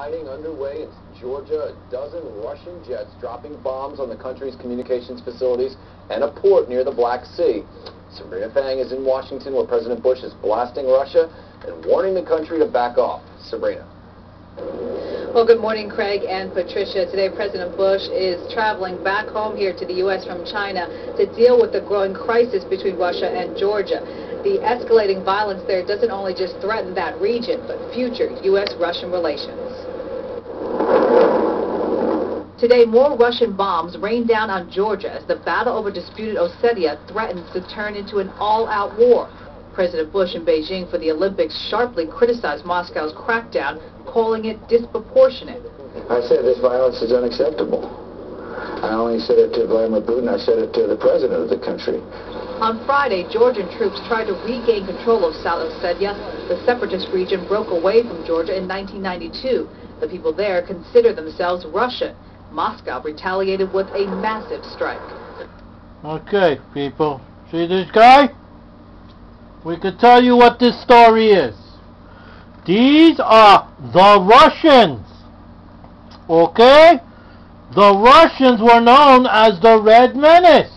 fighting underway in Georgia. A dozen Russian jets dropping bombs on the country's communications facilities and a port near the Black Sea. Sabrina Fang is in Washington, where President Bush is blasting Russia and warning the country to back off. Sabrina. Well, good morning, Craig and Patricia. Today, President Bush is traveling back home here to the U.S. from China to deal with the growing crisis between Russia and Georgia. The escalating violence there doesn't only just threaten that region, but future U.S.-Russian relations. Today, more Russian bombs rain down on Georgia as the battle over disputed Ossetia threatens to turn into an all-out war. President Bush in Beijing for the Olympics sharply criticized Moscow's crackdown, calling it disproportionate. I said this violence is unacceptable. I only said it to Vladimir Putin, I said it to the president of the country. On Friday, Georgian troops tried to regain control of South Ossetia. The separatist region broke away from Georgia in 1992. The people there consider themselves Russian. Moscow retaliated with a massive strike. Okay, people. See this guy? We can tell you what this story is. These are the Russians. Okay? The Russians were known as the Red Menace.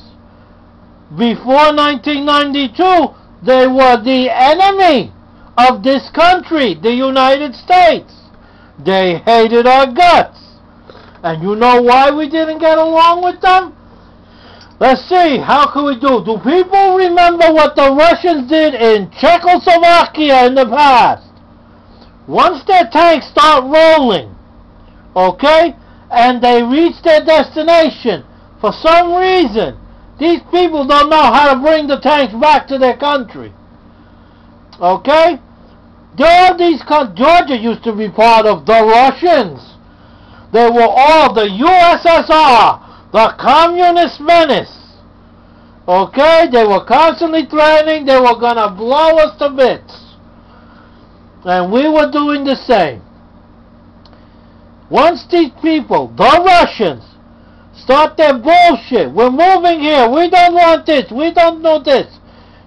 Before 1992, they were the enemy of this country, the United States. They hated our guts. And you know why we didn't get along with them? Let's see, how can we do? Do people remember what the Russians did in Czechoslovakia in the past? Once their tanks start rolling, okay, and they reach their destination, for some reason, these people don't know how to bring the tanks back to their country. Okay? Georgia used to be part of the Russians. They were all the USSR, the communist menace. Okay? They were constantly threatening they were going to blow us to bits. And we were doing the same. Once these people, the Russians, start their bullshit, we're moving here, we don't want this, we don't know this.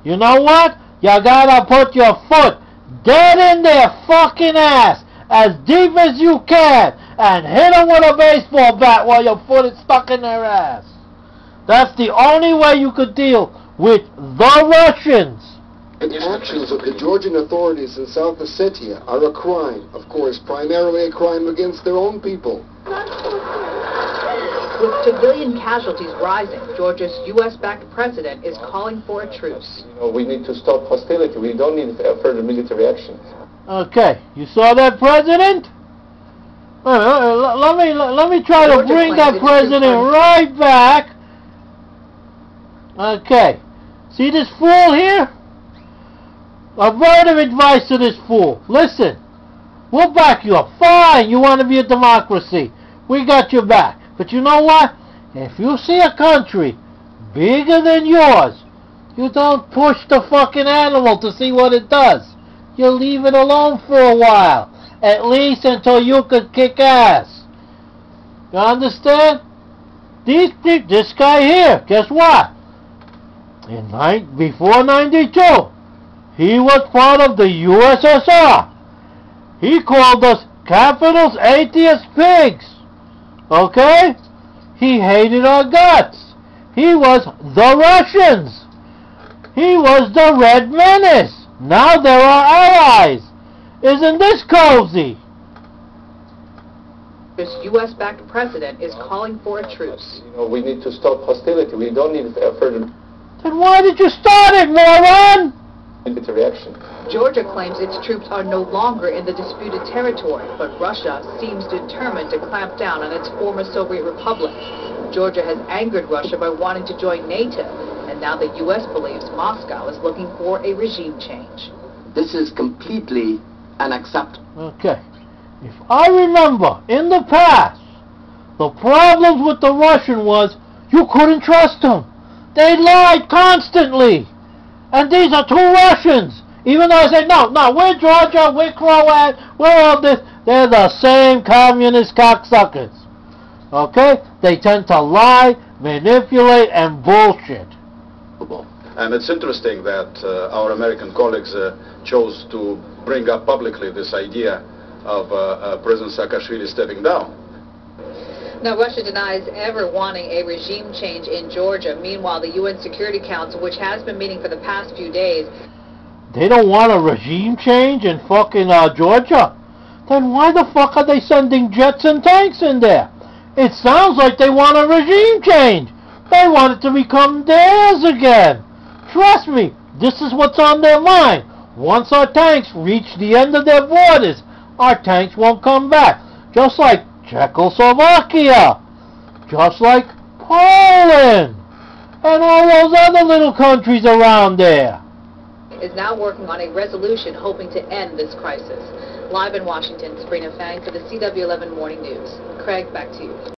You know what? You gotta put your foot dead in their fucking ass, as deep as you can, and hit them with a baseball bat while your foot is stuck in their ass. That's the only way you could deal with the Russians. The actions of the Georgian authorities in South Ossetia are a crime, of course, primarily a crime against their own people. With civilian casualties rising, Georgia's U.S.-backed president is calling for a truce. We need to stop hostility. We don't need further military action. Okay, you saw that, President? Let me try to bring that president right back. Okay, see this fool here? A word of advice to this fool. Listen, we'll back you up. Fine, you want to be a democracy. We got your back. But you know what? If you see a country bigger than yours, you don't push the fucking animal to see what it does. You leave it alone for a while. At least until you could kick ass. You understand? This guy here, guess what? Before 92, he was part of the USSR. He called us capitalist atheist pigs. Okay? He hated our guts. He was the Russians. He was the Red Menace. Now they're our allies. Isn't this cozy? This U.S.-backed president is calling for a truce. We need to stop hostility. We don't need further... Then why did you start it, moron? Military action. Georgia claims its troops are no longer in the disputed territory, but Russia seems determined to clamp down on its former Soviet republic. Georgia has angered Russia by wanting to join NATO, and now the U.S. believes Moscow is looking for a regime change. This is completely unacceptable. Okay. If I remember, in the past, the problems with the Russian was you couldn't trust them. They lied constantly. And these are two Russians. Even though I say, no, we're Georgia, we're Croat, we're all this. They're the same communist cocksuckers. Okay? They tend to lie, manipulate, and bullshit. And it's interesting that our American colleagues chose to bring up publicly this idea of President Saakashvili stepping down. Now, Russia denies ever wanting a regime change in Georgia. Meanwhile, the UN Security Council, which has been meeting for the past few days... They don't want a regime change in fucking Georgia? Then why the fuck are they sending jets and tanks in there? It sounds like they want a regime change. They want it to become theirs again. Trust me, this is what's on their mind. Once our tanks reach the end of their borders, our tanks won't come back. Just like Czechoslovakia. Just like Poland. And all those other little countries around there. Is now working on a resolution hoping to end this crisis. Live in Washington, Sabrina Fang for the CW11 Morning News. Craig, back to you.